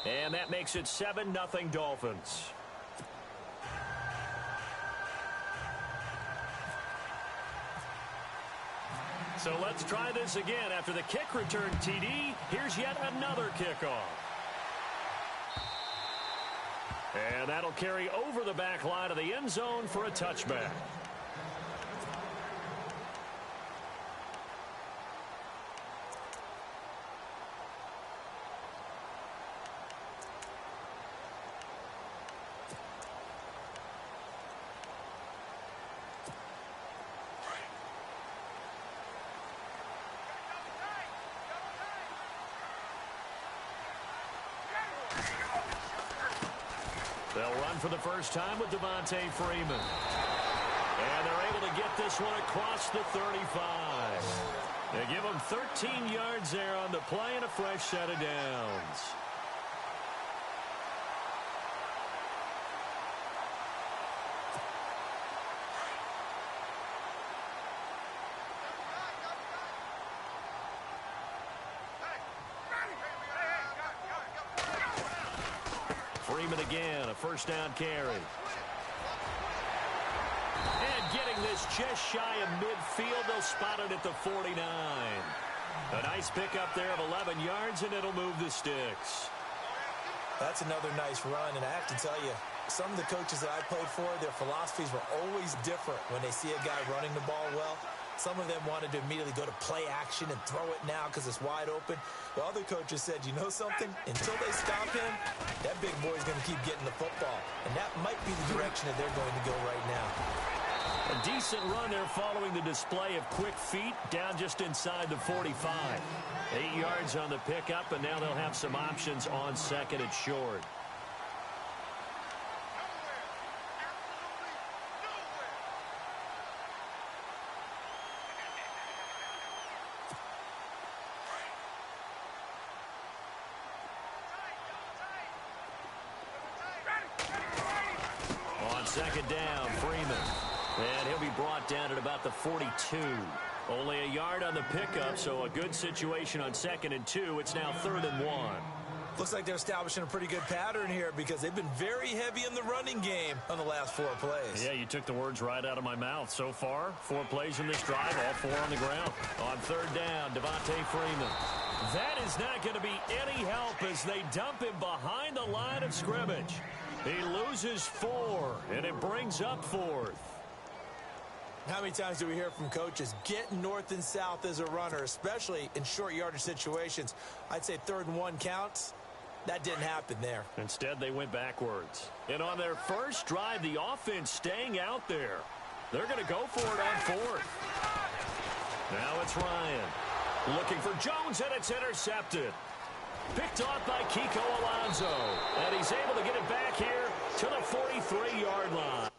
And that makes it 7-0 Dolphins. So let's try this again. After the kick return TD, here's yet another kickoff. And that'll carry over the back line of the end zone for a touchback. They'll run for the first time with Devontae Freeman. And they're able to get this one across the 35. They give him 13 yards there on the play and a fresh set of downs. Freeman again, a first down carry. And getting this just shy of midfield, they'll spot it at the 49. A nice pickup there of 11 yards, and it'll move the sticks. That's another nice run, and I have to tell you, some of the coaches that I played for, their philosophies were always different when they see a guy running the ball well. Some of them wanted to immediately go to play action and throw it now because it's wide open. The other coaches said, you know something? Until they stop him, that big boy's going to keep getting the football. And that might be the direction that they're going to go right now. A decent run there following the display of quick feet down just inside the 45. 8 yards on the pickup, and now they'll have some options on second and short. Second down, Freeman. And he'll be brought down at about the 42. Only a yard on the pickup, so a good situation on 2nd and 2. It's now 3rd and 1. Looks like they're establishing a pretty good pattern here because they've been very heavy in the running game on the last 4 plays. Yeah, you took the words right out of my mouth. So far, 4 plays in this drive, all 4 on the ground. On 3rd down, Devontae Freeman. That is not going to be any help as they dump him behind the line of scrimmage. He loses 4, and it brings up 4th. How many times do we hear from coaches, get north and south as a runner, especially in short yardage situations? I'd say 3rd and 1 counts. That didn't happen there. Instead, they went backwards. And on their first drive, the offense staying out there. They're going to go for it on 4th. Now it's Ryan. Looking for Jones, and it's intercepted. Picked off by Kiko Alonso. And he's able to get it back here to the 43-yard line.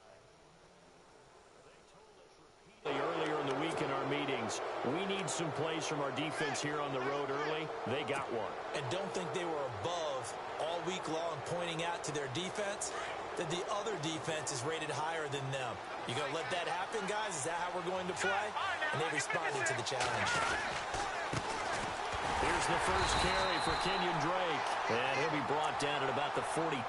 Earlier in the week in our meetings, we need some plays from our defense here on the road early. They got one. And don't think they were above all week long pointing out to their defense that the other defense is rated higher than them. You going to let that happen, guys? Is that how we're going to play? And they responded to the challenge. Here's the first carry for Kenyon Drake. And he'll be brought down at about the 42.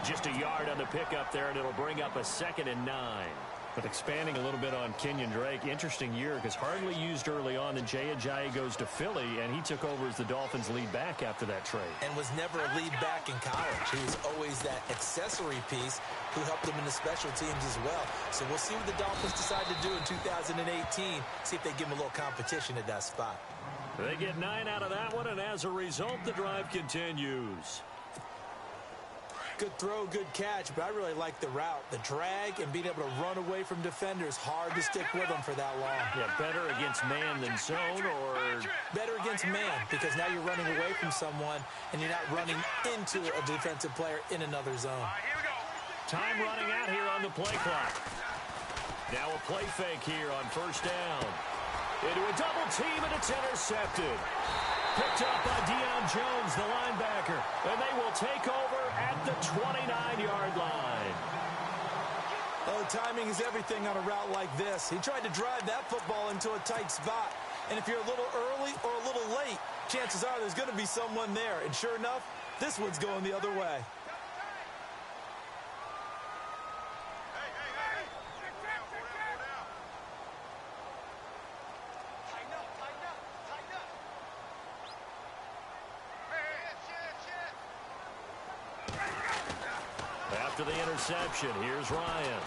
Just a yard on the pickup there, and it'll bring up a 2nd and 9. But expanding a little bit on Kenyon Drake, interesting year because hardly used early on. Then Jay Ajayi goes to Philly, and he took over as the Dolphins' lead back after that trade. And was never a lead back in college. He was always that accessory piece who helped them in the special teams as well. So we'll see what the Dolphins decide to do in 2018. See if they give them a little competition at that spot. They get 9 out of that one, and as a result, the drive continues. Good throw, good catch, but I really like the route. The drag and being able to run away from defenders, hard to stick with them for that long. Yeah, better against man than zone, or? Better against man, because now you're running away from someone, and you're not running into a defensive player in another zone. Time running out here on the play clock. Now a play fake here on 1st down. Into a double team, and it's intercepted. Picked up by Deion Jones, the linebacker. And they will take over at the 29-yard line. Oh, timing is everything on a route like this. He tried to drive that football into a tight spot. And if you're a little early or a little late, chances are there's going to be someone there. And sure enough, This one's going the other way. After the interception, here's Ryan.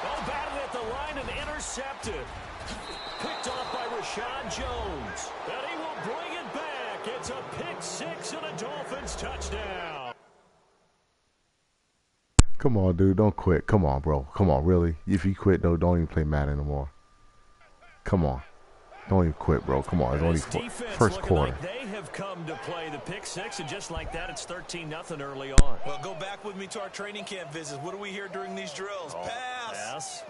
Oh, batted at the line and intercepted. Picked off by Rashad Jones. And he will bring it back. It's a pick six and a Dolphins touchdown. Come on, dude. Don't quit. Come on, bro. Come on, really? If you quit, though, don't even play Madden anymore. Come on. Don't even quit, bro. Come on. It's only first quarter. Like they have come to play the pick six, and just like that, it's 13-0 early on. Well, go back with me to our training camp visits. What do we hear during these drills? Pass.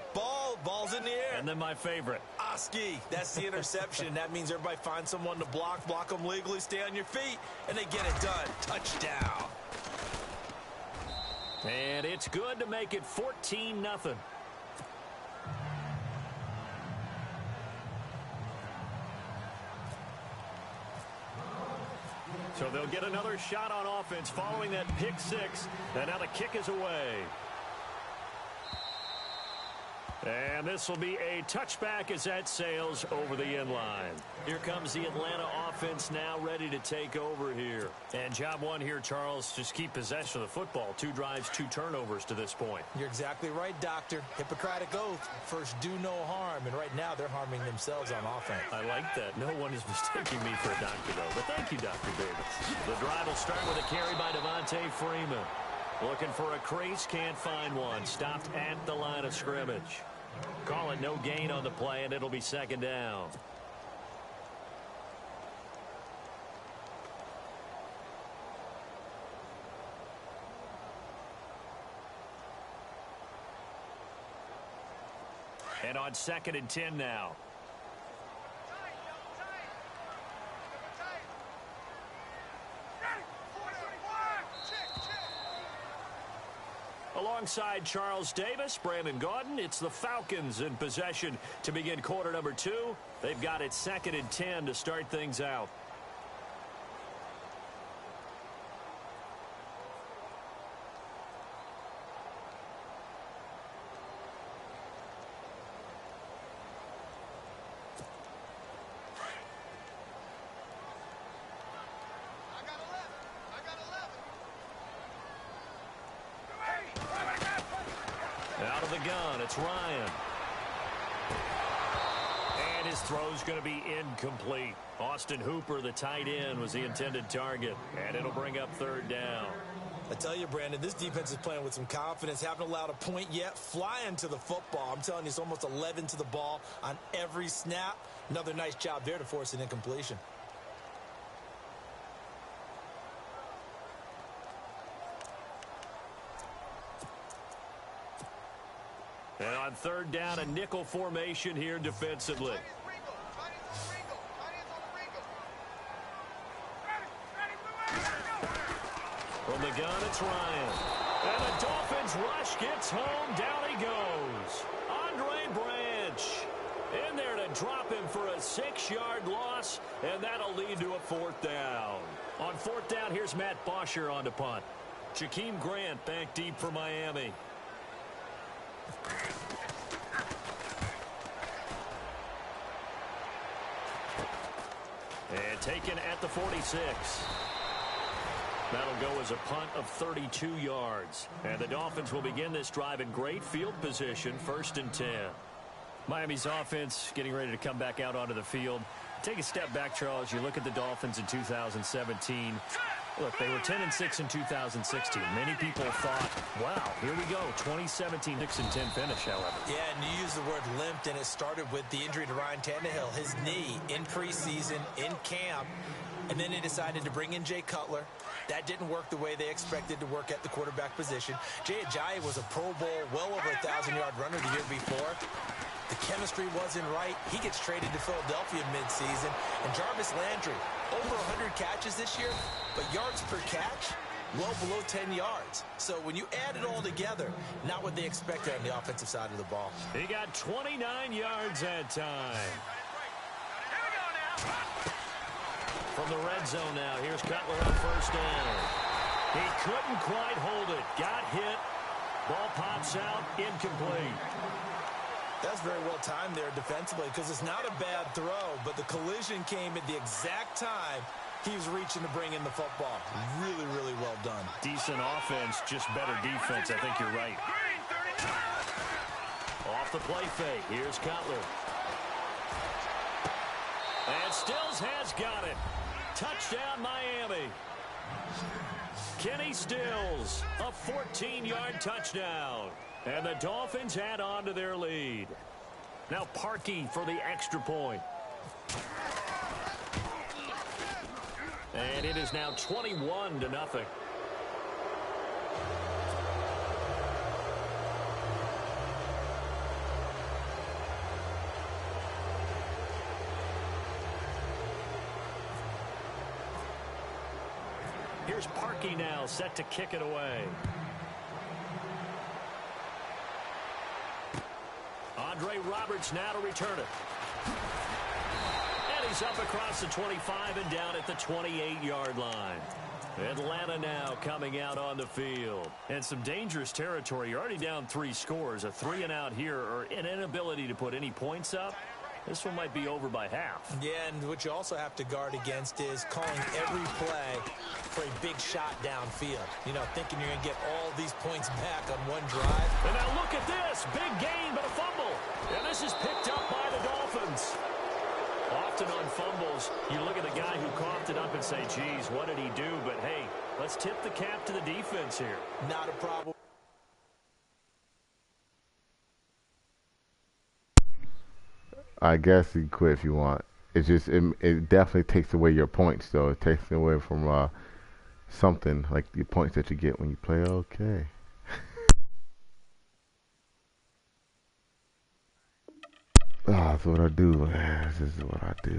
Ball's in the air. And then my favorite. Oski. That's the interception. That means everybody finds someone to block them legally, stay on your feet, and they get it done. Touchdown. And it's good to make it 14-0. So they'll get another shot on offense following that pick six. And now the kick is away. And this will be a touchback as that sails over the end line. Here comes the Atlanta offense now ready to take over here. And job one here, Charles, just keep possession of the football. 2 drives, 2 turnovers to this point. You're exactly right, Doctor. Hippocratic oath. First, do no harm. And right now, they're harming themselves on offense. I like that. No one is mistaking me for a doctor, though. But thank you, Dr. Davis. The drive will start with a carry by Devontae Freeman. Looking for a crease, can't find one. Stopped at the line of scrimmage. Call it no gain on the play, and it'll be second down. And on 2nd and 10 now. Alongside Charles Davis, Brandon Gaudin, it's the Falcons in possession to begin quarter number 2. They've got it 2nd and 10 to start things out. Out of the gun, it's Ryan. And his throw's going to be incomplete. Austin Hooper, the tight end, was the intended target. And it'll bring up 3rd down. I tell you, Brandon, this defense is playing with some confidence. Haven't allowed a point yet. Flying to the football. I'm telling you, it's almost 11 to the ball on every snap. Another nice job there to force an incompletion. And on 3rd down, a nickel formation here defensively. From the gun, it's Ryan. And the Dolphins rush gets home. Down he goes. Andre Branch in there to drop him for a 6-yard loss, and that'll lead to a 4th down. On 4th down, here's Matt Bosher on the punt. Jakeem Grant back deep for Miami. And taken at the 46. That'll go as a punt of 32 yards. And the Dolphins will begin this drive in great field position, 1st and 10. Miami's offense getting ready to come back out onto the field. Take a step back, Charles. You look at the Dolphins in 2017. Look, they were 10-6 in 2016. Many people thought, wow, here we go, 2017 6-10 finish, however. Yeah, and you use the word limped, and it started with the injury to Ryan Tannehill, his knee in preseason, in camp, and then they decided to bring in Jay Cutler. That didn't work the way they expected to work at the quarterback position. Jay Ajayi was a Pro Bowl, well over 1,000-yard runner the year before. The chemistry wasn't right. He gets traded to Philadelphia midseason. And Jarvis Landry, over 100 catches this year, but yards per catch, well below 10 yards. So when you add it all together, not what they expected on the offensive side of the ball. He got 29 yards that time. From the red zone now, here's Cutler on 1st down. He couldn't quite hold it. Got hit. Ball pops out. Incomplete. That's very well timed there defensively because it's not a bad throw, but the collision came at the exact time he was reaching to bring in the football. Really, really well done. Decent offense, just better defense. I think you're right. Off the play fake. Here's Cutler. And Stills has got it. Touchdown, Miami. Kenny Stills, a 14-yard touchdown. And the Dolphins add on to their lead. Now Parkey for the extra point. And it is now 21-0. Here's Parkey now, set to kick it away. Andre Roberts now to return it. And he's up across the 25 and down at the 28-yard line. Atlanta now coming out on the field. And some dangerous territory. You're already down 3 scores. A 3-and-out here, or an inability to put any points up. This one might be over by half. Yeah, and what you also have to guard against is calling every play for a big shot downfield. You know, thinking you're going to get all these points back on one drive. And now look at this. Big gain, but a fumble. And this is picked up by the Dolphins. Often on fumbles, you look at the guy who coughed it up and say, geez, what did he do? But, hey, let's tip the cap to the defense here. Not a problem. I guess you can quit if you want. It's just it definitely takes away your points, though. It takes away from something like the points that you get when you play okay. That's what I do, man. This is what I do.